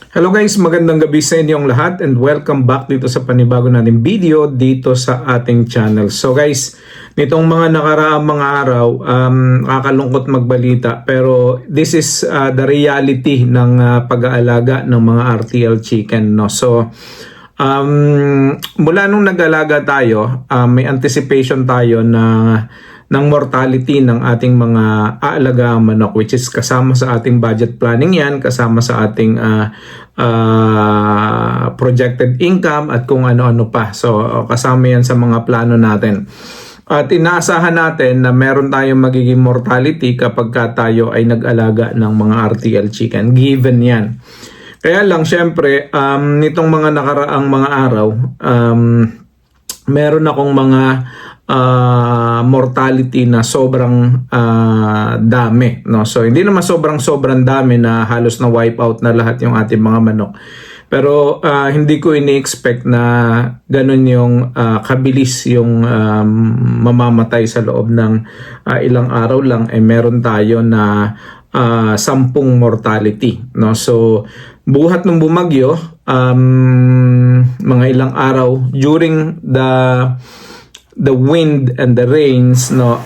Hello guys, magandang gabi sa inyong lahat and welcome back dito sa panibago nating video dito sa ating channel. So guys, nitong mga nakaraang mga araw, kakalungkot magbalita pero this is the reality ng pag-aalaga ng mga RTL chicken. No? So, mula nung nag-alaga tayo, may anticipation tayo ng mortality ng ating mga aalagang manok, which is kasama sa ating budget planning yan, kasama sa ating projected income at kung ano-ano pa. So kasama yan sa mga plano natin. At inaasahan natin na meron tayong magiging mortality kapag tayo ay nag-alaga ng mga RTL chicken. Given yan. Kaya lang syempre, nitong mga nakaraang mga araw, meron akong mga mortality na sobrang dami, no? So hindi naman sobrang dami na halos na wipe out na lahat yung ating mga manok. Pero hindi ko ini-expect na ganun yung kabilis yung mamamatay sa loob ng ilang araw lang. Meron tayo na 10 mortality, no? So buhat ng bumagyo, mga ilang araw during the wind and the rains, no,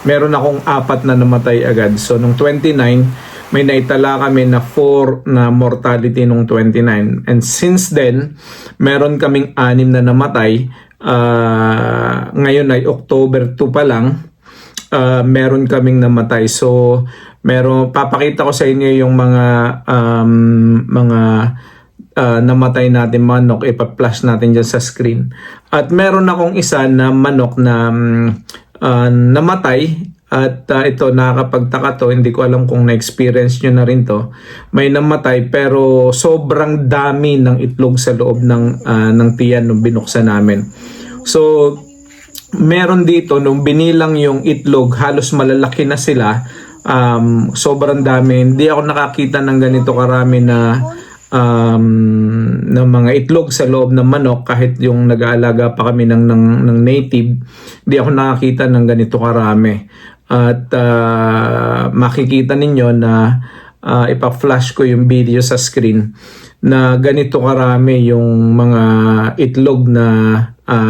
meron akong 4 na namatay agad. So nung 29 may naitala kami na 4 na mortality nung 29, and since then meron kaming 6 na namatay. Ngayon ay October 2 pa lang, meron kaming namatay. So papakita ko sa inyo yung mga namatay natin manok, ipa-flash natin dyan sa screen. At meron akong isa na manok na namatay, at ito nakakapagtaka to, hindi ko alam kung na-experience nyo na rin to. May namatay pero sobrang dami ng itlog sa loob ng tiyan nung binuksan namin. So meron dito, nung binilang yung itlog, halos malalaki na sila. Sobrang dami. Hindi ako nakakita ng ganito karami na mga itlog sa loob ng manok. Kahit yung nag-aalaga pa kami ng native, hindi ako nakakita ng ganito karami. At makikita ninyo na ipa-flash ko yung video sa screen na ganito karami yung mga itlog na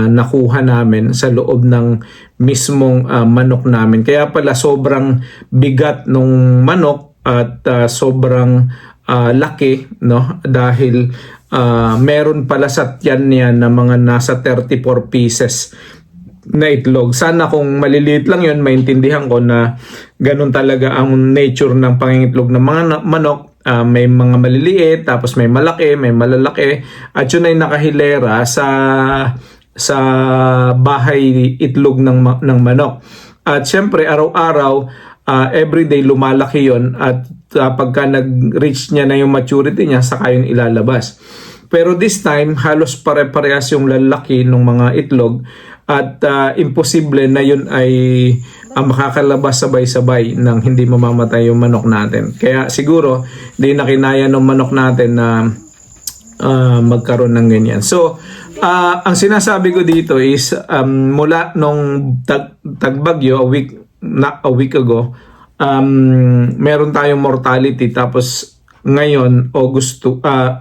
nakuha namin sa loob ng mismong manok namin. Kaya pala sobrang bigat nung manok at sobrang laki, no, dahil meron pala sa tiyan niya na mga nasa 34 pieces na itlog. Sana kung maliliit lang yun, maintindihan ko na ganun talaga ang nature ng pangingitlog ng mga manok. May mga maliliit, tapos may malaki, may malalaki, at yun ay nakahilera sa bahay itlog ng manok. At syempre araw-araw, everyday lumalaki yon, at pagka nag-reach niya na yung maturity niya, saka yung ilalabas. Pero this time, halos pare-parehas yung lalaki ng mga itlog, at imposible na yun ay makakalabas sabay-sabay nang hindi mamamatay yung manok natin. Kaya siguro, hindi na kinaya ng manok natin na magkaroon ng ganyan. So, ang sinasabi ko dito is, mula nung tagbagyo, a week ago, meron tayong mortality. Tapos ngayon,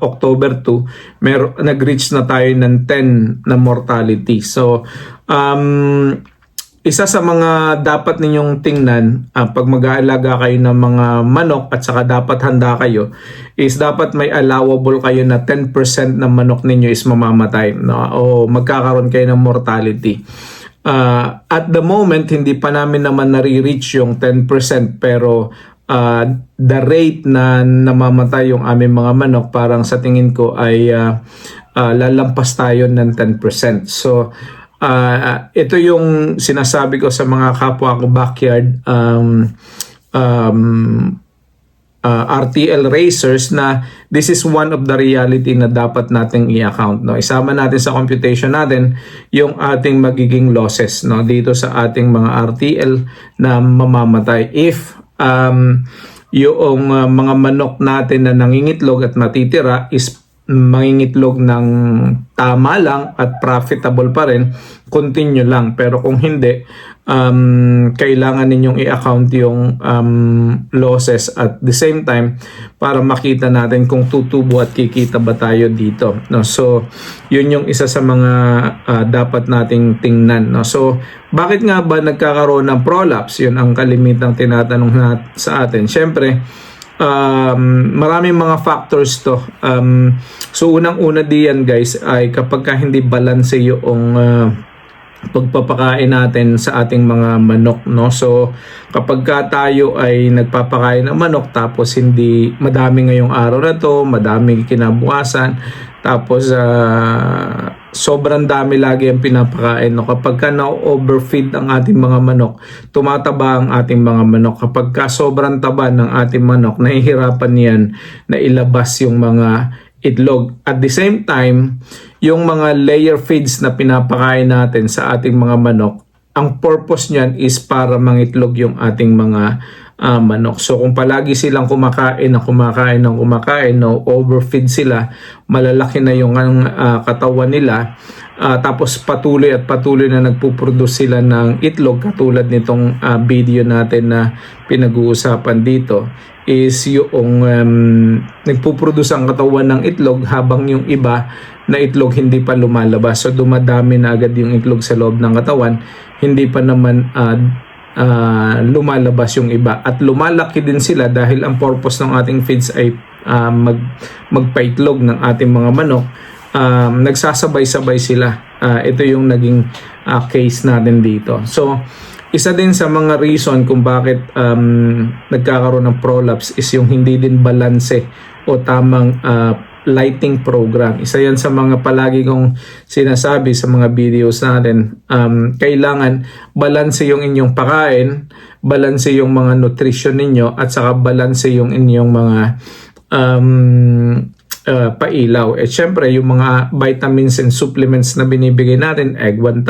October 2, nag-reach na tayo ng 10 na mortality. So isa sa mga dapat ninyong tingnan pag mag-aalaga kayo ng mga manok, at saka dapat handa kayo, is dapat may allowable kayo na 10% ng manok ninyo is mamamatay, no? O magkakaroon kayo ng mortality. At the moment, hindi pa namin naman nare-reach yung 10%, pero the rate na namamatay yung aming mga manok, parang sa tingin ko ay lalampas tayo ng 10%. So ito yung sinasabi ko sa mga kapwa ko backyard RTL racers, na this is one of the reality na dapat nating i-account, no? Isama natin sa computation natin yung ating magiging losses, no, dito sa ating mga RTL na mamamatay if yung mga manok natin na nangingitlog at matitira is mangingitlog ng tama lang at profitable pa rin, continue lang. Pero kung hindi, kailangan ninyong i-account yung losses at the same time para makita natin kung tutubo at kikita ba tayo dito, no? So yun yung isa sa mga dapat nating tingnan, no? So bakit nga ba nagkakaroon ng prolapse? Yun ang kalimitang tinatanong sa atin. Syempre, maraming mga factors to. So unang-una diyan guys ay kapag ka hindi balanse yung pagpapakain natin sa ating mga manok, no? So kapag ka tayo ay nagpapakain ng manok tapos hindi madami ngayong araw na to, madami kinabukasan, tapos sobrang dami lagi ang pinapakain, no? Kapag ka na-overfeed ang ating mga manok, tumataba ang ating mga manok. Kapag ka sobrang taba ng ating manok, nahihirapan yan na ilabas yung mga itlog. At the same time, yung mga layer feeds na pinapakain natin sa ating mga manok, ang purpose niyan is para mangitlog yung ating mga manok. So kung palagi silang kumakain, no, overfeed sila, malalaki na yung katawan nila, tapos patuloy na nagpuproduce sila ng itlog, katulad nitong video natin na pinag-uusapan dito, is yung nagpuproduce ang katawan ng itlog habang yung iba na itlog hindi pa lumalabas. So dumadami na agad yung itlog sa loob ng katawan, hindi pa naman lumalabas yung iba. At lumalaki din sila dahil ang purpose ng ating feeds ay magpaitlog ng ating mga manok. Nagsasabay-sabay sila. Ito yung naging case natin dito. So isa din sa mga reason kung bakit nagkakaroon ng prolapse is yung hindi din balanse o tamang lighting program. Isa yan sa mga palagi kong sinasabi sa mga videos natin. Kailangan balanse yung inyong pakain, balanse yung mga nutrition ninyo, at saka balanse yung inyong mga pailaw. At syempre yung mga vitamins and supplements na binibigay natin, egg 1000,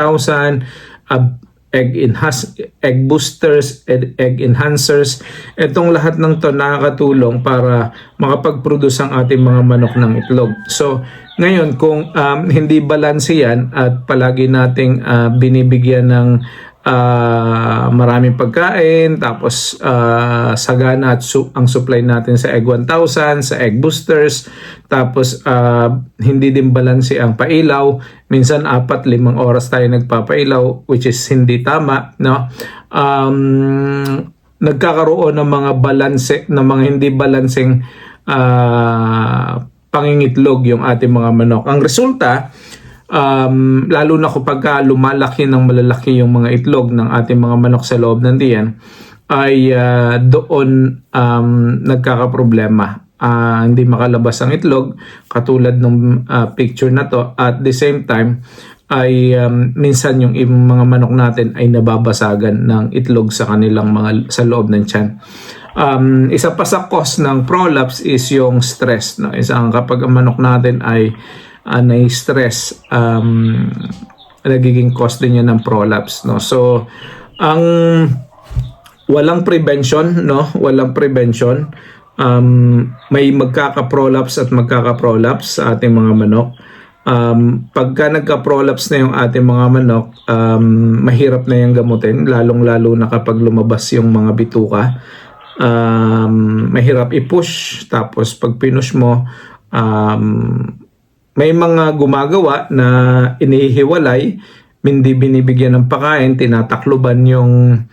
egg boosters, egg enhancers, itong lahat ng to nakakatulong para makapag-produce ang ating mga manok ng itlog. So ngayon kung hindi balanse yan at palagi nating binibigyan ng maraming pagkain, tapos sagana at ang supply natin sa egg 1000, sa egg boosters, tapos hindi din balanse ang pailaw, minsan 4-5 oras tayo nagpapailaw, which is hindi tama, no? Nagkakaroon ng mga balanse, ng mga hindi balanseng pangingitlog yung ating mga manok. Ang resulta, lalo na kapag lumalaki ng malalaki yung mga itlog ng ating mga manok sa loob ng tiyan, ay doon nagkakaproblema. Hindi makalabas ang itlog katulad ng picture na to. At the same time ay minsan yung mga manok natin ay nababasagan ng itlog sa kanilang sa loob ng tiyan. Isa pa sa cause ng prolapse is yung stress, no? Kapag ang manok natin ay na-stress, nagiging cause din yan ng prolapse, no? So ang walang prevention, no? Walang prevention. May magkaka-prolapse at magkaka-prolapse sa ating mga manok. Pagka nagka-prolapse na yung ating mga manok, mahirap na yung gamutin, lalong-lalo na kapag lumabas yung mga bituka. Mahirap i-push, tapos pag pinush mo, may mga gumagawa na inihiwalay, hindi binibigyan ng pagkain, tinatakloban yung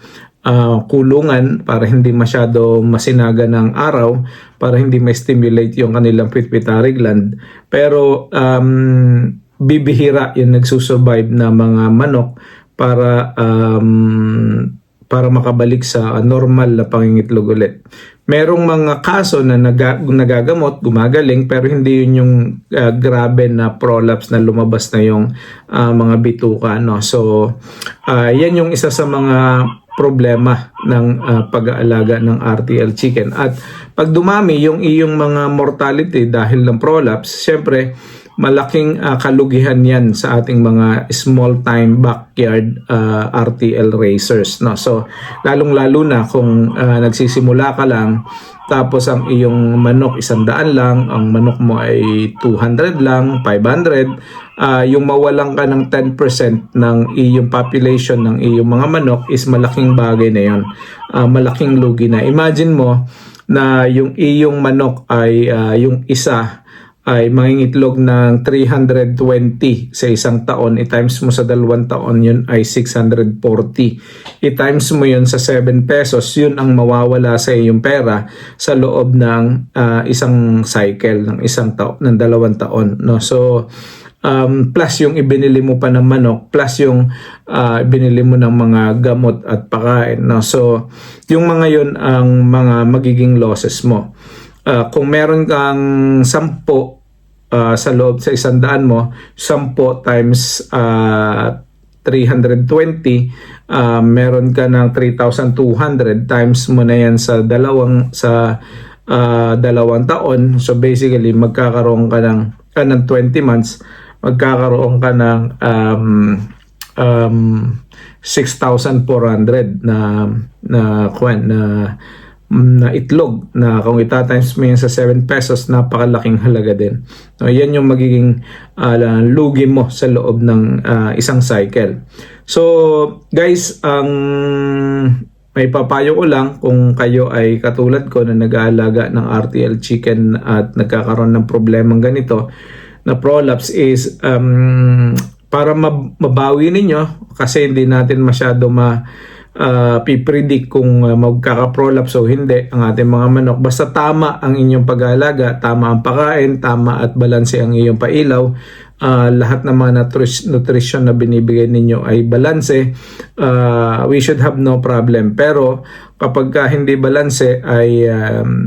kulungan para hindi masyado masinaga ng araw, para hindi ma-stimulate yung kanilang pituitary gland. Pero bibihira yung nagsusurvive na mga manok para makabalik sa normal na pangingitlog ulit. Merong mga kaso na nagagamot, gumagaling, pero hindi yun yung grabe na prolapse na lumabas na yung mga bituka, no? So yan yung isa sa mga problema ng pag-aalaga ng RTL chicken. At pag dumami yung iyong mga mortality dahil ng prolapse, syempre malaking kalugihan yan sa ating mga small time backyard RTL racers, no? So lalong-lalo na kung nagsisimula ka lang, tapos ang iyong manok 100 lang, ang manok mo ay 200 lang, 500, yung mawalan ka ng 10% ng iyong population ng iyong mga manok is malaking bagay na yon. Malaking lugi na. Imagine mo na yung iyong manok ay yung isa ay mangingitlog ng 320 sa isang taon, i-times mo sa 2 taon, yun ay 640. I-times mo yun sa 7 pesos, yun ang mawawala sa iyong pera sa loob ng isang cycle, ng isang taon, ng 2 taon. No? So, plus yung ibinili mo pa ng manok, plus yung ibinili mo ng mga gamot at pakain. No? So, yung mga yun ang mga magiging losses mo. Kung meron kang 10 sa loob sa 100 mo, 10 times 320, meron ka ng 3,200, times mo na yan sa 2 taon. So basically magkakaroon ka ng 20 months, magkakaroon ka ng 6,400 na itlog, na kung itatimes mo yun sa 7 pesos, napakalaking halaga din. So, yan yung magiging lugi mo sa loob ng isang cycle. So guys, ang may papayo ko lang kung kayo ay katulad ko na nag-aalaga ng RTL chicken at nagkakaroon ng problemang ganito na prolapse is para mabawi ninyo, kasi hindi natin masyado pipredict kung magkaka-prolapse o hindi ang ating mga manok. Basta tama ang inyong pag-aalaga, tama ang pagkain, tama at balanse ang iyong pailaw, lahat ng mga nutrition na binibigay ninyo ay balanse, we should have no problem. Pero kapag hindi balanse ay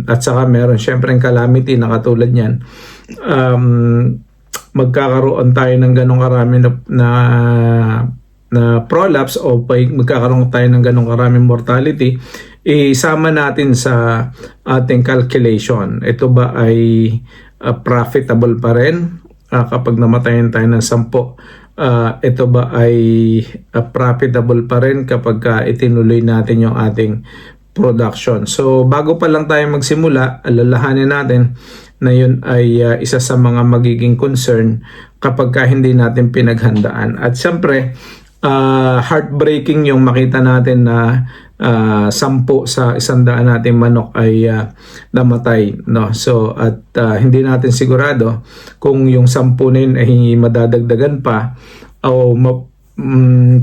at saka meron syempre ang calamity na katulad niyan, magkakaroon tayo ng ganong karami na prolapse o magkakaroon tayo ng ganong karaming mortality, isama natin sa ating calculation. Ito ba ay profitable pa rin kapag namatayan tayo ng 10? Ito ba ay profitable pa rin kapag itinuloy natin yung ating production? So bago pa lang tayo magsimula, alalahanin natin na yun ay isa sa mga magiging concern kapag hindi natin pinaghandaan. At syempre, heartbreaking yung makita natin na 10 sa 100 nating manok ay namatay, no? So at hindi natin sigurado kung yung 10 na yun ay madadagdagan pa o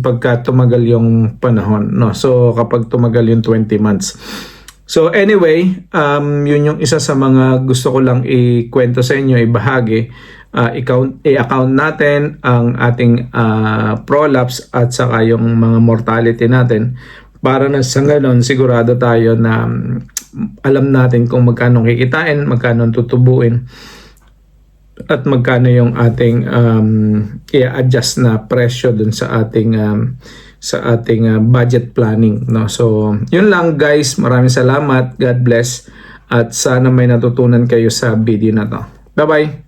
pagka tumagal yung panahon, no? So kapag tumagal yung 20 months. So anyway, yun yung isa sa mga gusto ko lang ikwento sa inyo, ibahagi. I-account natin ang ating prolapse at saka yung mga mortality natin, para na sa ganon sigurado tayo na alam natin kung magkano kikitain, magkano tutubuin, at magkano yung ating i-adjust na presyo dun sa ating budget planning, no? So yun lang guys, maraming salamat, God bless, at sana may natutunan kayo sa video na to. Bye bye.